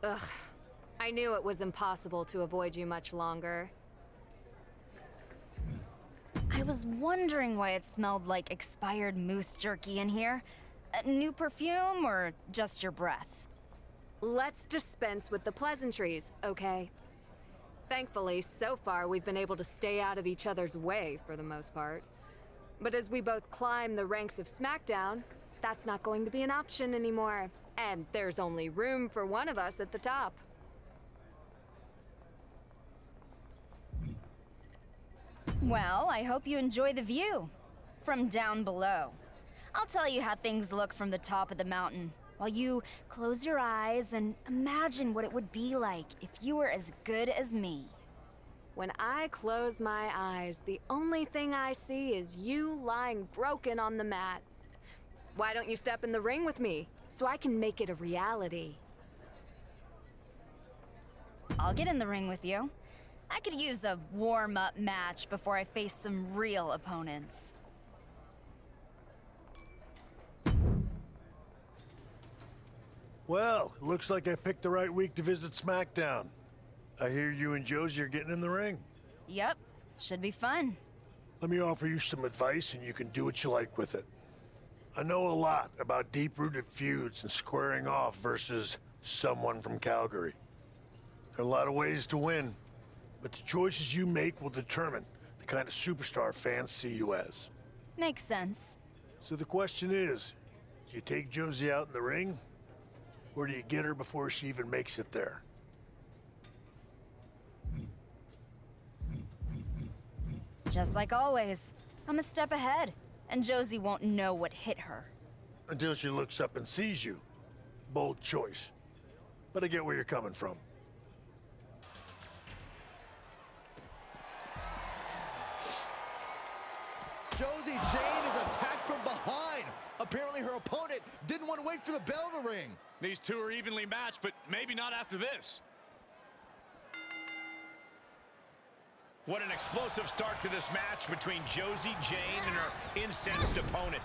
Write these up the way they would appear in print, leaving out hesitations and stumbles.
Ugh. I knew it was impossible to avoid you much longer. I was wondering why it smelled like expired moose jerky in here. New perfume or just your breath? Let's dispense with the pleasantries, okay? Thankfully, so far we've been able to stay out of each other's way for the most part. But as we both climb the ranks of SmackDown, that's not going to be an option anymore. And there's only room for one of us at the top. Well, I hope you enjoy the view from down below. I'll tell you how things look from the top of the mountain, while you close your eyes and imagine what it would be like if you were as good as me. When I close my eyes, the only thing I see is you lying broken on the mat. Why don't you step in the ring with me, so I can make it a reality? I'll get in the ring with you. I could use a warm-up match before I face some real opponents. Well, it looks like I picked the right week to visit SmackDown. I hear you and Josy are getting in the ring. Yep, should be fun. Let me offer you some advice and you can do what you like with it. I know a lot about deep-rooted feuds and squaring off versus someone from Calgary. There are a lot of ways to win, but the choices you make will determine the kind of superstar fans see you as. Makes sense. So the question is, do you take Josy out in the ring, or do you get her before she even makes it there? Just like always, I'm a step ahead, and Josy won't know what hit her. Until she looks up and sees you. Bold choice. But I get where you're coming from. Josy Jane is attacked from behind. Apparently her opponent didn't want to wait for the bell to ring. These two are evenly matched, but maybe not after this. What an explosive start to this match between Josy Jane and her incensed opponent.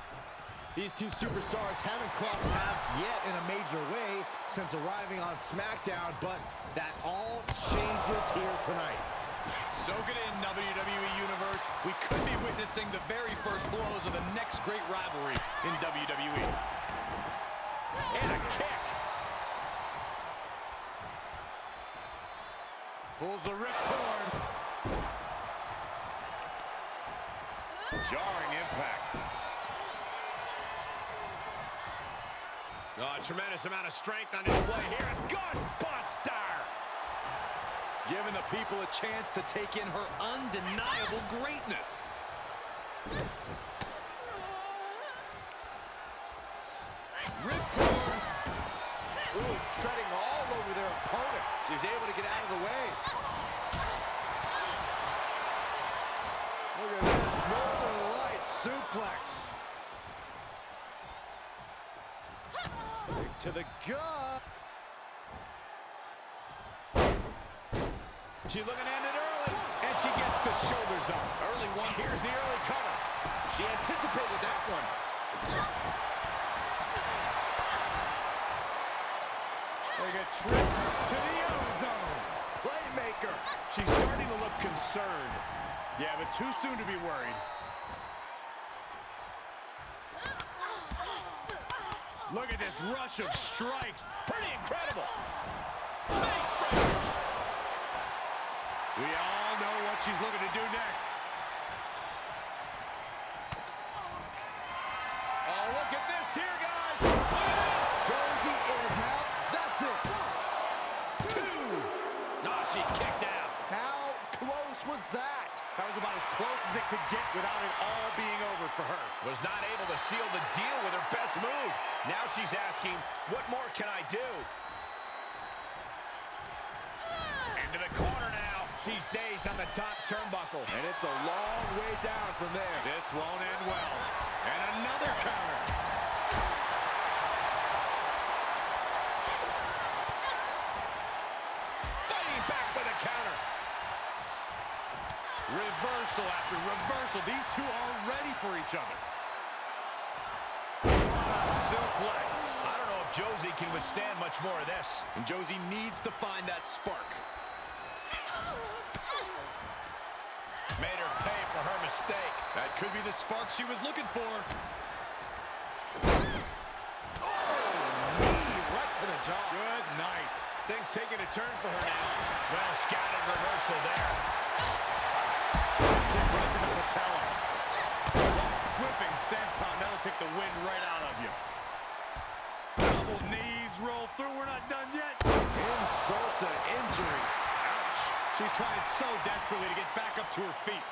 These two superstars haven't crossed paths yet in a major way since arriving on SmackDown, but that all changes here tonight. Soak it in, WWE Universe. We could be witnessing the very first blows of the next great rivalry in WWE. And a kick. Pulls the ripcord. Jarring impact. Oh, a tremendous amount of strength on display here. And gun buster! Giving the people a chance to take in her undeniable greatness. Ripcord. Ooh, treading all over their opponent. She's able to get out of the way. Look at this, Northern Lights suplex. Kick to the gut. She's looking to end it early, and she gets the shoulders up. Early one, here's the early cover. She anticipated that one. Like a trip to the ozone. Playmaker. She's starting to look concerned. Yeah, but too soon to be worried. Look at this rush of strikes. Pretty incredible. Face breaker. We all know what she's looking to do next. Oh, look at this here, guys. Look at this. Josy is out. That's it. 1, 2. No, she kicked out. How close was that? That was about as close as it could get without it all being over for her. Was not able to seal the deal with her best move. Now she's asking, what more can I do? Into the corner now. She's dazed on the top turnbuckle. And it's a long way down from there. This won't end well. And another counter. Fighting back with a counter. Reversal after reversal. These two are ready for each other. Suplex. I don't know if Josy can withstand much more of this. And Josy needs to find that spark. Made her pay for her mistake. That could be the spark she was looking for. Right to the jaw. Good night. Things taking a turn for her now. Well scattered reversal there. Kick right to the patella. Flipping senton. That'll take the wind right out of you. Double knees roll through. We're not done yet. Insult to injury. Ouch. She's trying so desperately to get back up to her feet.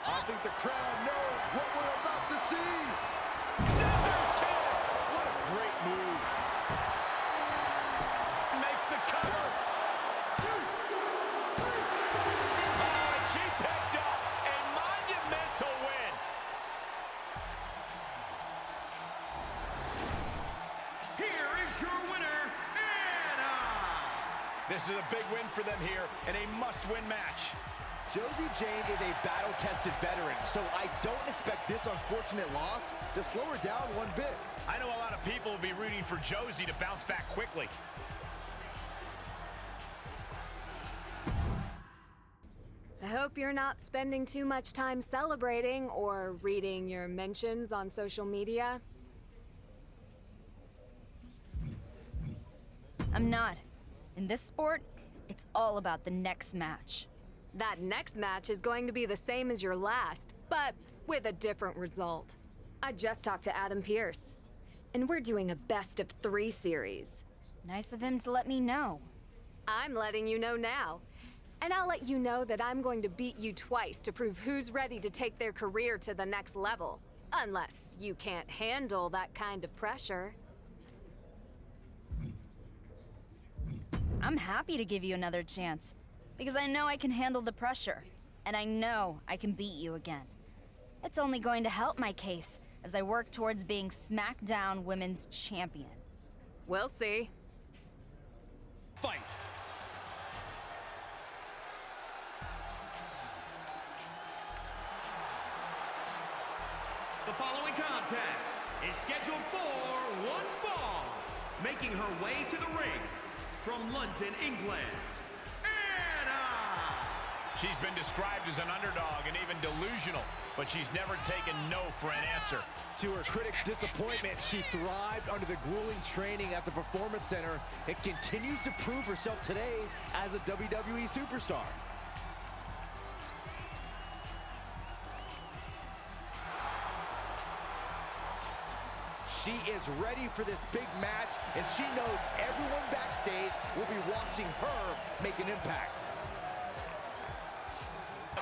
I think the crowd knows what we're about to see. Scissors kick. What a great move. Makes the cover. 2, 3. Oh, and she picked up a monumental win. Here is your winner, Anna! This is a big win for them here and a must-win match. Josy Jane is a battle-tested veteran, so I don't expect this unfortunate loss to slow her down one bit. I know a lot of people will be rooting for Josy to bounce back quickly. I hope you're not spending too much time celebrating or reading your mentions on social media. I'm not. In this sport, it's all about the next match. That next match is going to be the same as your last, but with a different result. I just talked to Adam Pearce, and we're doing a best-of-3 series. Nice of him to let me know. I'm letting you know now. And I'll let you know that I'm going to beat you twice to prove who's ready to take their career to the next level. Unless you can't handle that kind of pressure. I'm happy to give you another chance, because I know I can handle the pressure, and I know I can beat you again. It's only going to help my case as I work towards being SmackDown Women's Champion. We'll see. Fight! The following contest is scheduled for one fall. Making her way to the ring from London, England, Anna! She's been described as an underdog and even delusional, but she's never taken no for an answer. To her critics' disappointment, she thrived under the grueling training at the Performance Center and continues to prove herself today as a WWE superstar. She is ready for this big match, and she knows everyone backstage will be watching her make an impact.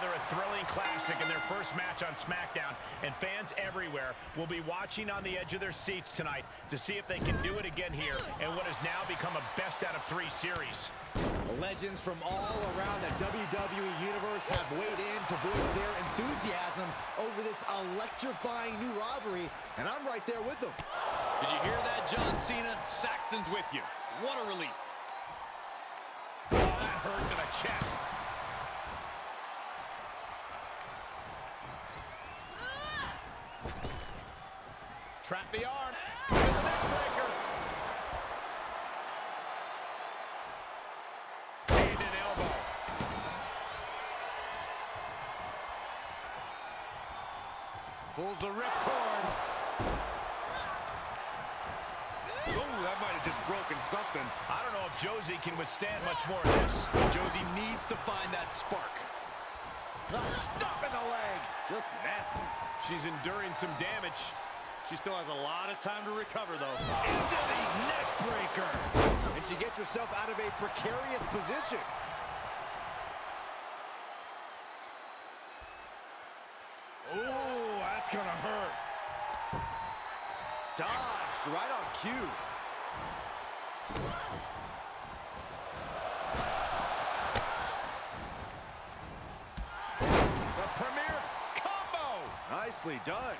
They're a thrilling classic in their first match on SmackDown, and fans everywhere will be watching on the edge of their seats tonight to see if they can do it again here in what has now become a best-out-of-3 series. Legends from all around the WWE Universe have weighed in to voice their enthusiasm over this electrifying new rivalry, and I'm right there with them. Did you hear that, John Cena? Saxton's with you. What a relief. Oh, that hurt to the chest. Trap the arm. With the neck breaker. Hand and elbow. Pulls the ripcord. Ooh, that might have just broken something. I don't know if Josy can withstand much more of this. Josy needs to find that spark. Stop in the leg. Just nasty. She's enduring some damage. She still has a lot of time to recover, though. Into the neck breaker. And she gets herself out of a precarious position. Ooh, that's gonna hurt. Dodged right on cue. The premier combo. Nicely done.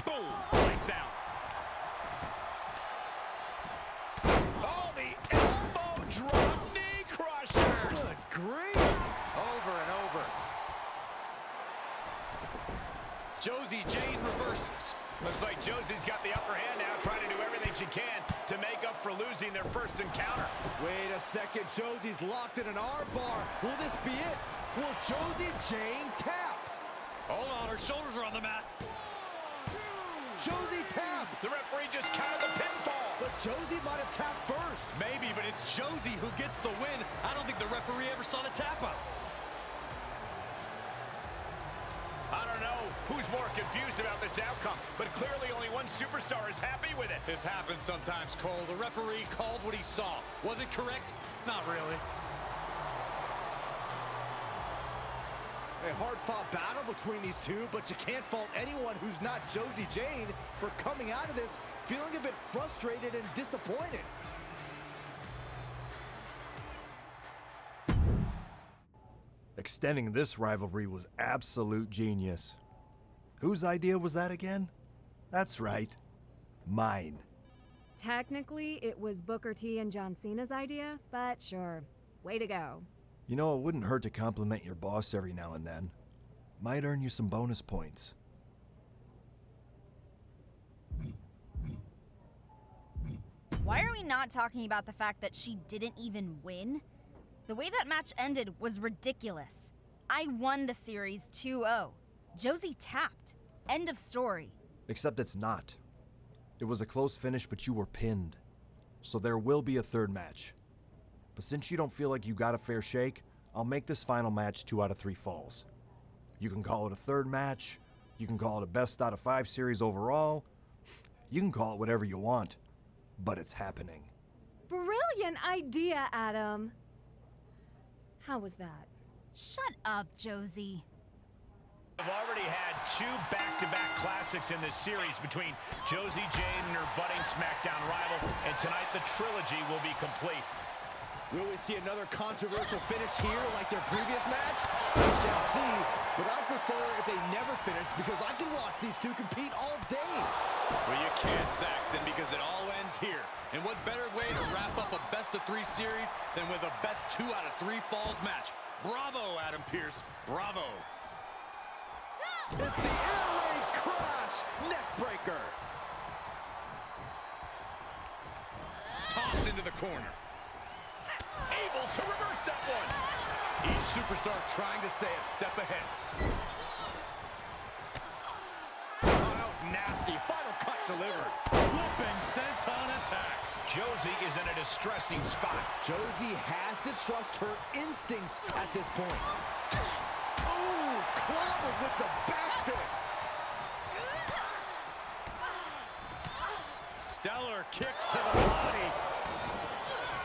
Boom. Lights out. Oh, the elbow drop knee crusher. Good grief. Over and over. Josy Jane reverses. Looks like Josy's got the upper hand now, trying to do everything she can to make up for losing their first encounter. Wait a second, Josy's locked in an armbar. Will this be it? Will Josy Jane tap? Hold on, her shoulders are on the mat. Josy taps. The referee just counted the pinfall. But Josy might have tapped first. Maybe, but it's Josy who gets the win. I don't think the referee ever saw the tap out. I don't know who's more confused about this outcome, but clearly only one superstar is happy with it. This happens sometimes, Cole. The referee called what he saw. Was it correct? Not really. A hard-fought battle between these two, but you can't fault anyone who's not Josy Jane for coming out of this feeling a bit frustrated and disappointed. Extending this rivalry was absolute genius. Whose idea was that again? That's right, mine. Technically, it was Booker T and John Cena's idea, but sure. Way to go. You know, it wouldn't hurt to compliment your boss every now and then. Might earn you some bonus points. Why are we not talking about the fact that she didn't even win? The way that match ended was ridiculous. I won the series 2-0. Josy tapped. End of story. Except it's not. It was a close finish, but you were pinned. So there will be a third match. But since you don't feel like you got a fair shake, I'll make this final match 2 out of 3 falls. You can call it a third match, you can call it a best out of 5 series overall, you can call it whatever you want, but it's happening. Brilliant idea, Adam. How was that? Shut up, Josy. We've already had 2 back-to-back classics in this series between Josy Jane and her budding SmackDown rival, and tonight the trilogy will be complete. Will we see another controversial finish here like their previous match? We shall see, but I prefer if they never finish because I can watch these two compete all day. Well, you can't, Saxton, because it all ends here. And what better way to wrap up a best-of-3 series than with a best 2 out of 3 falls match? Bravo, Adam Pearce. Bravo. It's the air raid crash neckbreaker. Tossed into the corner. Able to reverse that one. Each superstar trying to stay a step ahead. Oh, that was nasty. Final cut delivered. Flipping senton attack. Josy is in a distressing spot. Josy has to trust her instincts at this point. Oh, clobbered with the back fist. Stellar kicks to the body.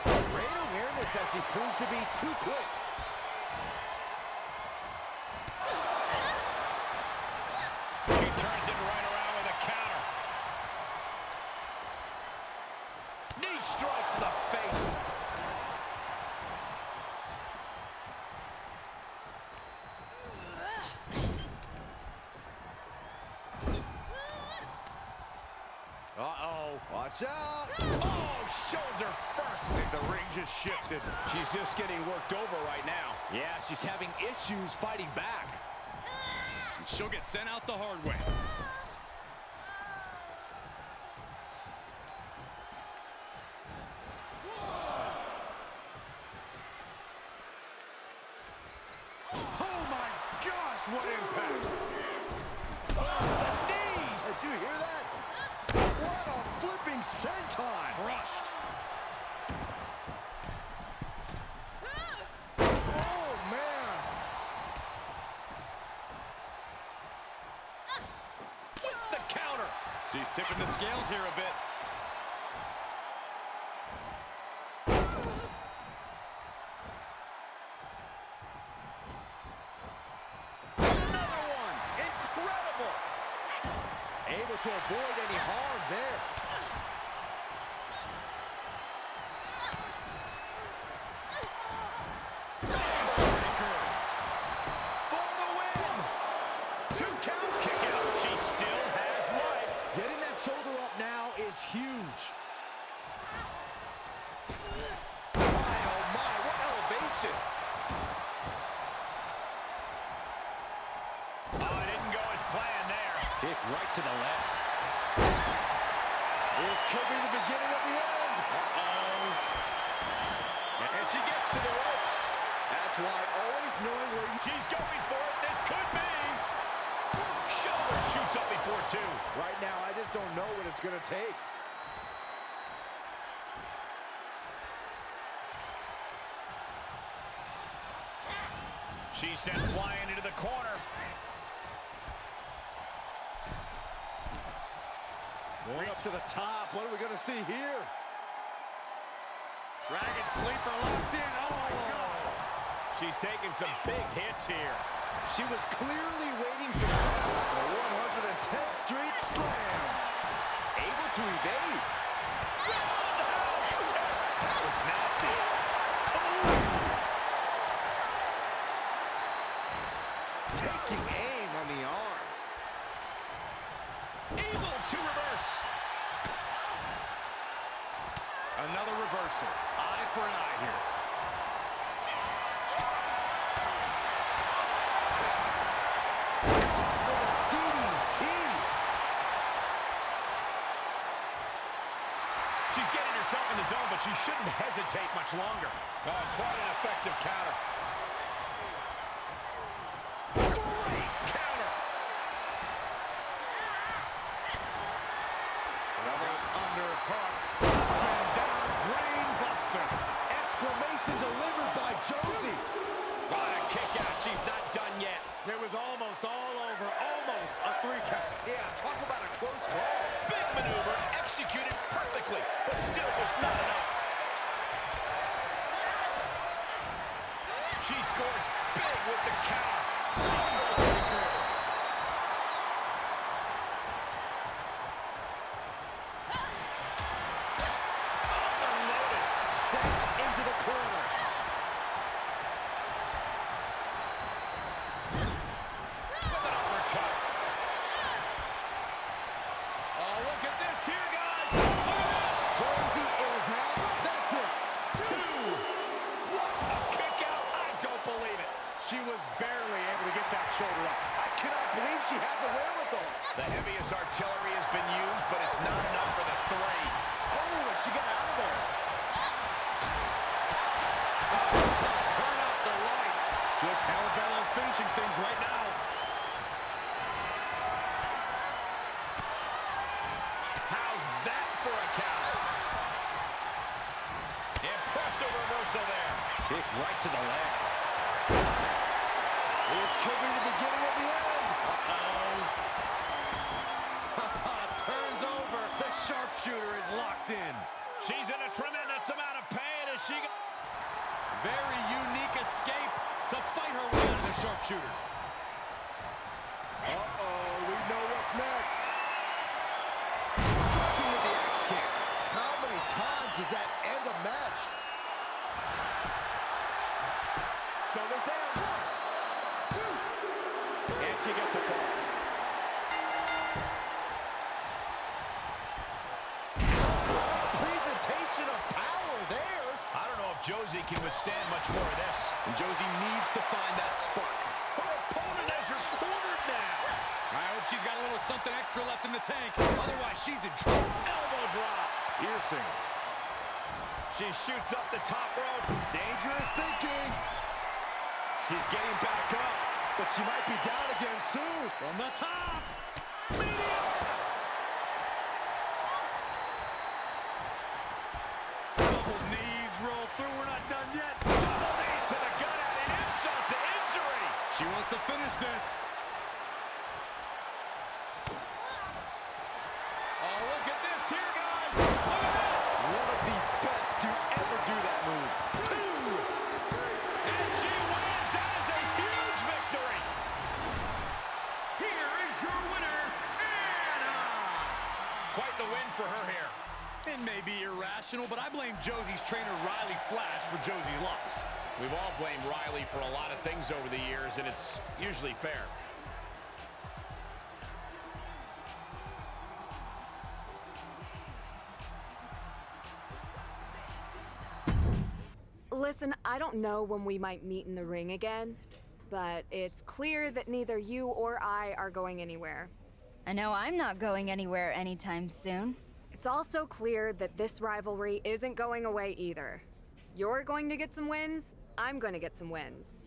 Great awareness as she proves to be too quick. She turns it right around with a counter. Knee strike to the face. Uh-oh. Watch out. Oh, shoulder first. I think the ring just shifted. She's just getting worked over right now. Yeah, she's having issues fighting back. And she'll get sent out the hard way. Oh my gosh, what impact! Oh, the knees! Did you hear that? What a flipping senton! Crushed. Oh, man! With the counter. She's tipping the scales here a bit. Another one. Incredible. Able to avoid any harm there. Breaker. For the win. 2 count. Kick out. She still has life. Getting that shoulder up now is huge. My, oh my, what elevation. Oh, it didn't go as planned there. right to the leg. This could be the beginning of the end. And she gets to the ropes. That's why always knowing where you... She's going for it. This could be. Shoulder shoots up before two. Right now, I just don't know what it's going to take. She's sent flying into the corner. Going up to the top. What are we going to see here? Dragon sleeper locked in. Oh, my God. She's taking some big hits here. She was clearly waiting for the 110th Street Slam. Able to evade. Roundhouse kick. That was nasty. Taking aim on the arm. Able to reverse. Another reversal. Eye for an eye here. DDT. She's getting herself in the zone, but she shouldn't hesitate much longer. Oh, quite an effective counter. Great counter. Double underhook. Up and down, brain buster. Exclamation delivered by Josy. What a kick out. She's not done yet. It was almost all over. Almost a 3 count. Yeah, talk about a close call. Big maneuver, executed perfectly, but still was not enough. She scores big with the counter. Unloaded. Sent into the corner. With an uppercut. Oh, look at this here, guys. Look at that. Josy is out. That's it. 2. What a kick out. I don't believe it. She was barely able to get that shoulder up. I cannot believe she had the wherewithal. The heaviest artillery has been used, but it's not enough for the 3. Oh, and she got out of there. Turn up the lights. She looks hell bent on finishing things right now. How's that for a count? Impressive reversal there. Kick right to the leg. This could be the beginning of the end. Turns over. The sharpshooter is locked in. She's in a tremendous amount of pain as she... Very unique escape to fight her way out of the sharpshooter. Uh-oh, we know what's next. Striking with the axe kick. How many times does that end a match? Shoulders down. 1, 2. And she gets a fall. Presentation of power there. I don't know if Josy can withstand much more of this. And Josy needs to find that spark. Her opponent has her cornered now. I hope she's got a little something extra left in the tank. Otherwise, she's in trouble. Elbow drop. Piercing. She shoots up the top rope. Dangerous thinking. She's getting back up. But she might be down again soon. From the top. Double knees roll through. We're not done yet. Double knees to the gut and an insult to injury. She wants to finish this. Oh, look at this here, guys. Look at that. One of the best to ever do that move. 2. And she wins. That is a huge victory. Here is your winner, Anna! Quite the win for her here. It may be irrational, but I blame Josy's trainer, Riley Flash, for Josy's loss. We've all blamed Riley for a lot of things over the years, and it's usually fair. Listen, I don't know when we might meet in the ring again, but it's clear that neither you or I are going anywhere. I know I'm not going anywhere anytime soon. It's also clear that this rivalry isn't going away either. You're going to get some wins, I'm going to get some wins.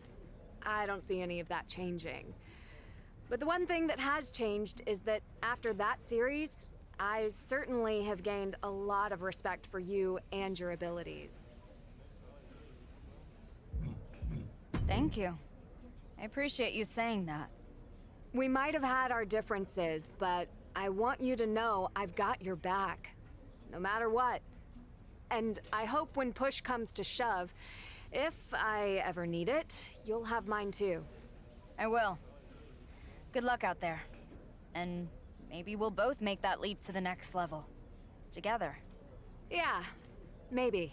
I don't see any of that changing. But the one thing that has changed is that after that series, I certainly have gained a lot of respect for you and your abilities. Thank you. I appreciate you saying that. We might have had our differences, but I want you to know I've got your back, no matter what. And I hope when push comes to shove, if I ever need it, you'll have mine too. I will. Good luck out there. And maybe we'll both make that leap to the next level. Together. Yeah, maybe.